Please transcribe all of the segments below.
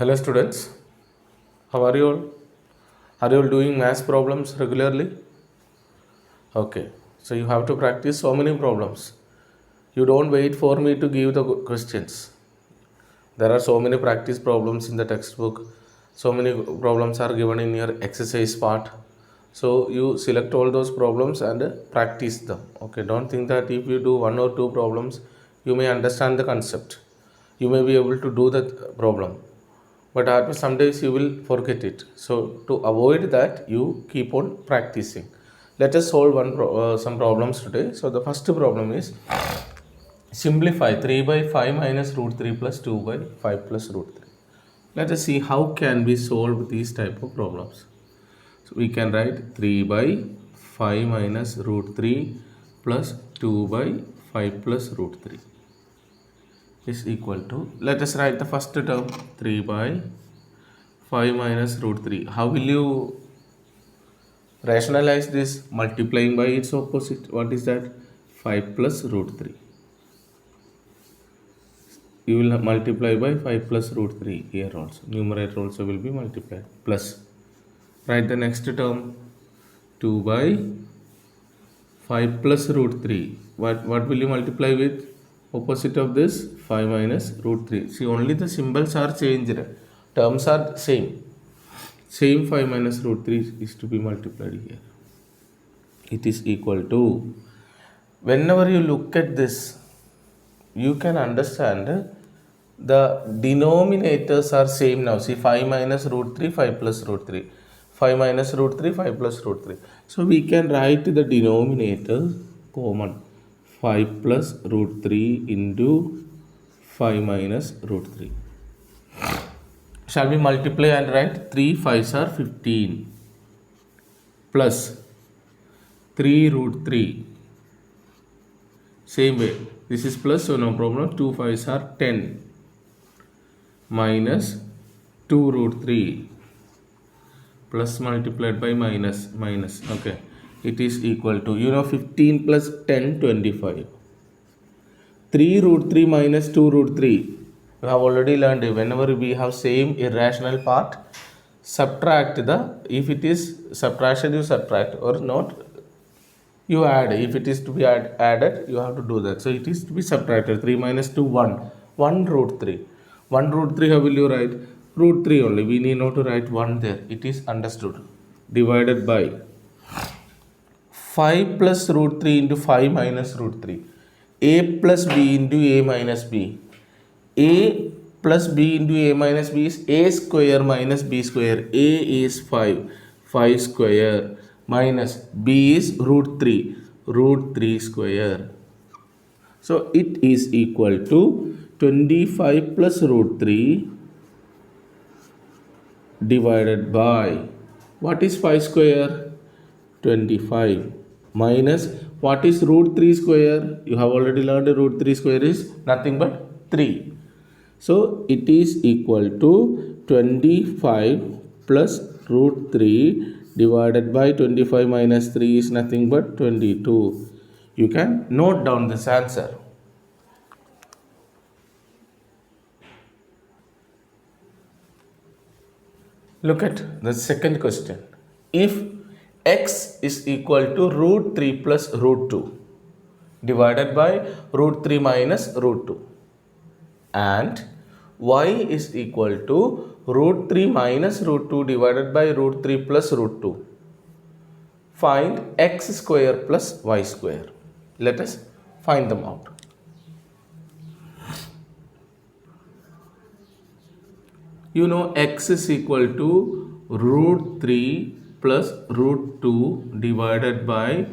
Hello students, how are you all? Are you all doing math problems regularly? Okay, so you have to practice so many problems. You don't wait for me to give the questions. There are so many practice problems in the textbook. So many problems are given in your exercise part. So you select all those problems and practice them. Okay, don't think that if you do one or two problems, you may understand the concept. You may be able to do the problem, but after some days you will forget it. So to avoid that, you keep on practicing. Let us solve some problems today. So the first problem is simplify 3 by 5 minus root 3 plus 2 by 5 plus root 3. Let us see how can we solve these type of problems. So we can write 3 by 5 minus root 3 plus 2 by 5 plus root 3 is equal to, let us write the first term, 3 by 5 minus root 3. How will you rationalize this? Multiplying by its opposite. What is that? 5 plus root 3. You will multiply by 5 plus root 3 here also. Numerator also will be multiplied. Plus. Write the next term, 2 by 5 plus root 3. What will you multiply with? Opposite of this, 5 minus root 3. See, only the symbols are changed. Terms are same. Same 5 minus root 3 is to be multiplied here. It is equal to, whenever you look at this, you can understand the denominators are same now. See, 5 minus root 3, 5 plus root 3. 5 minus root 3, 5 plus root 3. So we can write the denominator common. 5 plus root 3 into 5 minus root 3. Shall we multiply and write 3 5s are 15 plus 3 root 3. Same way. This is plus, so no problem. 2 5s are 10 minus 2 root 3 plus multiplied by minus. Okay. It is equal to, 15 plus 10, 25. 3 root 3 minus 2 root 3. You have already learned it. Whenever we have same irrational part, subtract if it is subtraction, you subtract, or not, you add. If it is to be added, you have to do that. So it is to be subtracted. 3 minus 2, 1. 1 root 3. 1 root 3, how will you write? Root 3 only. We need not to write 1 there. It is understood. Divided by 5 plus root 3 into 5 minus root 3. A plus B into A minus B. A plus B into A minus B is A square minus B square. A is 5. 5 square minus B is root 3. Root 3 square. So it is equal to 25 plus root 3 divided by, what is 5 square? 25 minus, what is root 3 square? You have already learned root 3 square is nothing but 3. So it is equal to 25 plus root 3 divided by 25 minus 3 is nothing but 22. You can note down this answer. Look at the second question. If x is equal to root 3 plus root 2 divided by root 3 minus root 2 and y is equal to root 3 minus root 2 divided by root 3 plus root 2. Find x square plus y square. Let us find them out. X is equal to root 3 plus root 2 divided by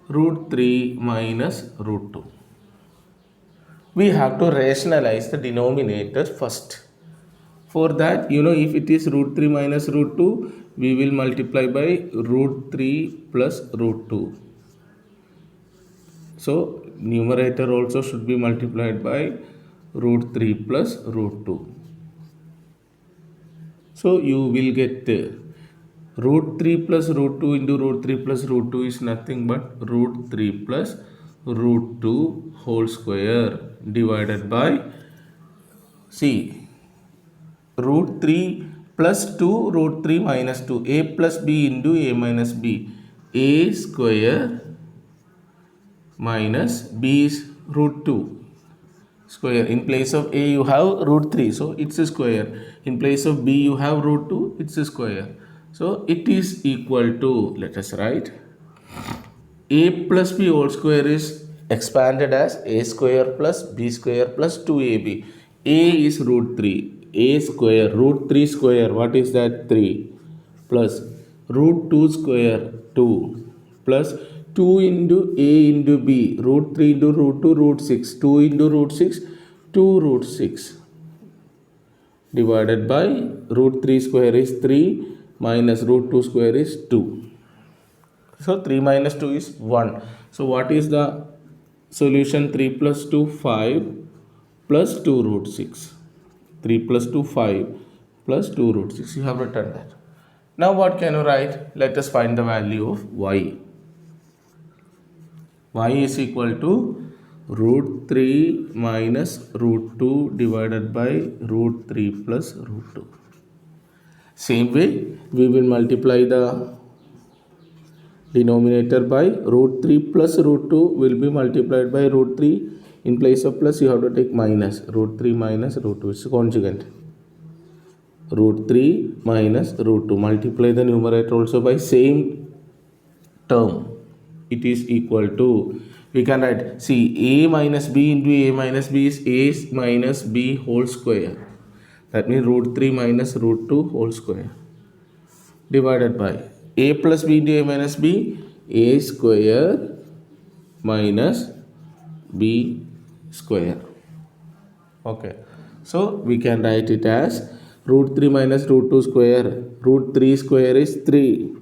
root 3 minus root 2. We have to rationalize the denominator first. For that, if it is root 3 minus root 2, we will multiply by root 3 plus root 2. So, numerator also should be multiplied by root 3 plus root 2. So, you will get root 3 plus root 2 into root 3 plus root 2 is nothing but root 3 plus root 2 whole square divided by, see, root 3 plus 2 root 3 minus 2 a plus b into a minus b a square minus b is root 2 square. In place of a you have root 3, so it's a square. In place of b you have root 2, it's a square. So it is equal to, let us write, a plus b whole square is expanded as a square plus b square plus 2ab. A is root 3, a square root 3 square, what is that? 3 plus root 2 square 2 plus 2 into a into b, root 3 into root 2 root 6, 2 into root 6 2 root 6 divided by root 3 square is 3 minus root 2 square is 2. So 3 minus 2 is 1. So what is the solution? 3 plus 2 5 plus 2 root 6. 3 plus 2 5 plus 2 root 6. You have written that. Now what can you write? Let us find the value of y. Y is equal to root 3 minus root 2 divided by root 3 plus root 2. Same way we will multiply the denominator by root 3 plus root 2 will be multiplied by root 3. In place of plus you have to take minus. Root 3 minus root 2 is conjugate. Root 3 minus root 2. Multiply the numerator also by same term. It is equal to, we can write, see, a minus b into a minus b is a minus b whole square. That means root 3 minus root 2 whole square divided by a plus b into a minus b, a square minus b square. Okay, so we can write it as root 3 minus root 2 square, root 3 square is 3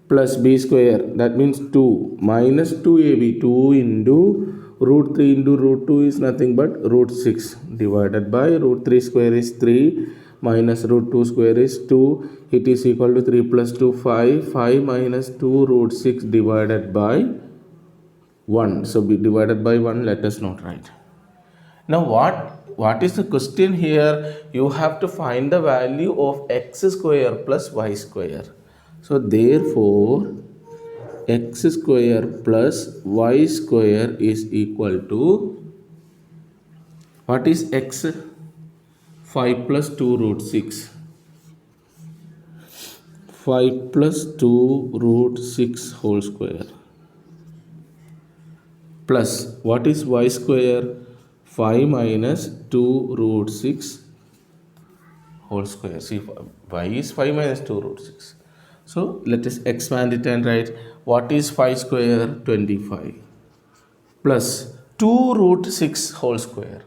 plus b square, that means 2 minus 2ab, 2 into root 3 into root 2 is nothing but root 6 divided by root 3 square is 3 minus root 2 square is 2. It is equal to 3 plus 2 5, 5 minus 2 root 6 divided by 1. So be divided by 1, let us not write. Now what is the question here? You have to find the value of x square plus y square. So therefore x square plus y square is equal to, what is x? 5 plus 2 root 6. 5 plus 2 root 6 whole square plus, what is y square? 5 minus 2 root 6 whole square. See, y is 5 minus 2 root 6. So let us expand it and write, what is 5 square? 25 plus 2 root 6 whole square.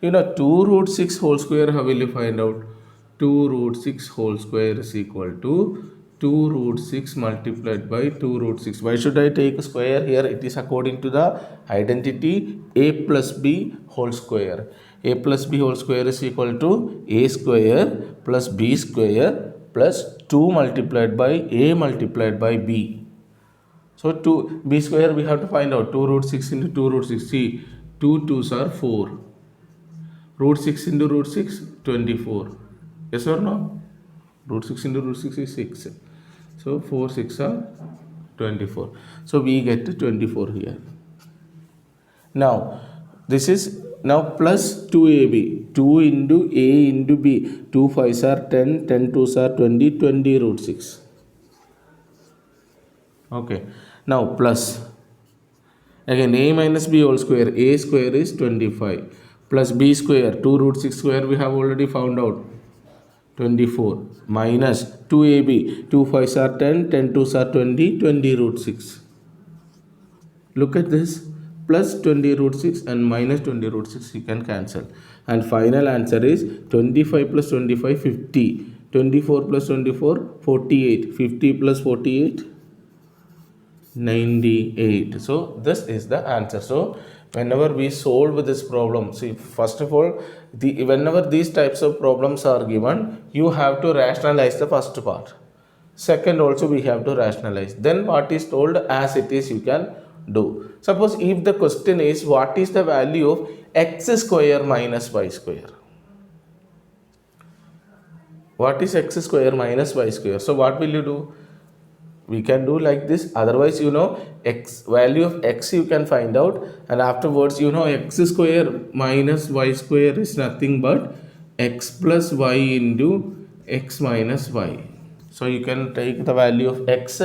You know, 2 root 6 whole square, how will you find out? 2 root 6 whole square is equal to 2 root 6 multiplied by 2 root 6. Why should I take a square here? It is according to the identity a plus b whole square. A plus b whole square is equal to a square plus b square plus 2 multiplied by a multiplied by b. So 2 b square we have to find out. 2 root 6 into 2 root 6. See, 2 2s are 4. Root 6 into root 6, 24. Yes or no? Root 6 into root 6 is 6. So 4 6 are 24. So we get 24 here. Now this is now plus 2ab. 2 into a into b. 2 5s are 10. 10 2s are 20. 20 root 6. Okay. Now plus. Again a minus b whole square. A square is 25. Plus b square. 2 root 6 square we have already found out. 24 minus 2ab. 2 5s are 10. 10 2s are 20. 20 root 6. Look at this. Plus 20 root 6 and minus 20 root 6 you can cancel. And final answer is 25 plus 25 50. 24 plus 24 48. 50 plus 48 98. So this is the answer. So whenever we solve this problem, see, first of all, whenever these types of problems are given, you have to rationalize the first part. Second also we have to rationalize. Then what is told as it is you can do. Suppose if the question is what is the value of x square minus y square. What is x square minus y square? So what will you do? We can do like this. Otherwise, you know, x value of x you can find out, and afterwards, you know, x square minus y square is nothing but x plus y into x minus y. So you can take the value of x,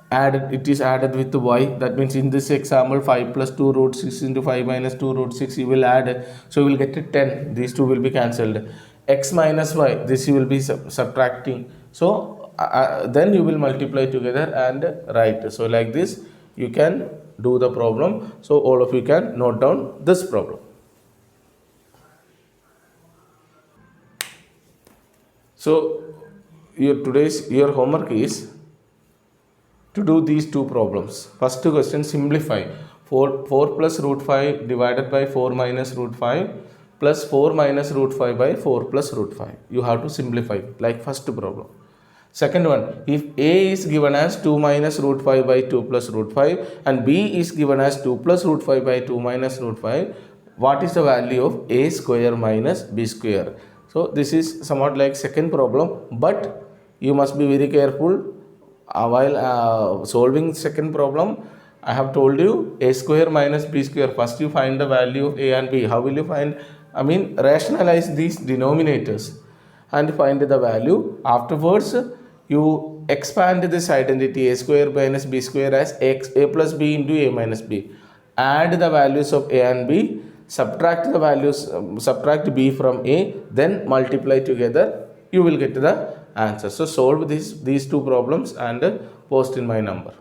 added, it is added with the y. That means in this example, 5 plus 2 root 6 into 5 minus 2 root 6, you will add, so you will get it 10. These two will be cancelled. X minus y, this you will be subtracting. So then you will multiply together and write. So like this you can do the problem. So all of you can note down this problem. So your homework is to do these two problems. First question, simplify 4 plus root 5 divided by 4 minus root 5 plus 4 minus root 5 by 4 plus root 5. You have to simplify like first problem. Second one, if a is given as 2 minus root 5 by 2 plus root 5 and b is given as 2 plus root 5 by 2 minus root 5, what is the value of a square minus b square? So this is somewhat like second problem, but you must be very careful while solving second problem. I have told you a square minus b square. First you find the value of a and b. How will you find? I mean, rationalize these denominators and find the value. Afterwards, you expand this identity a square minus b square as a plus b into a minus b. Add the values of a and b, subtract the values, subtract b from a, then multiply together. You will get the answer. So solve these two problems and post in my number.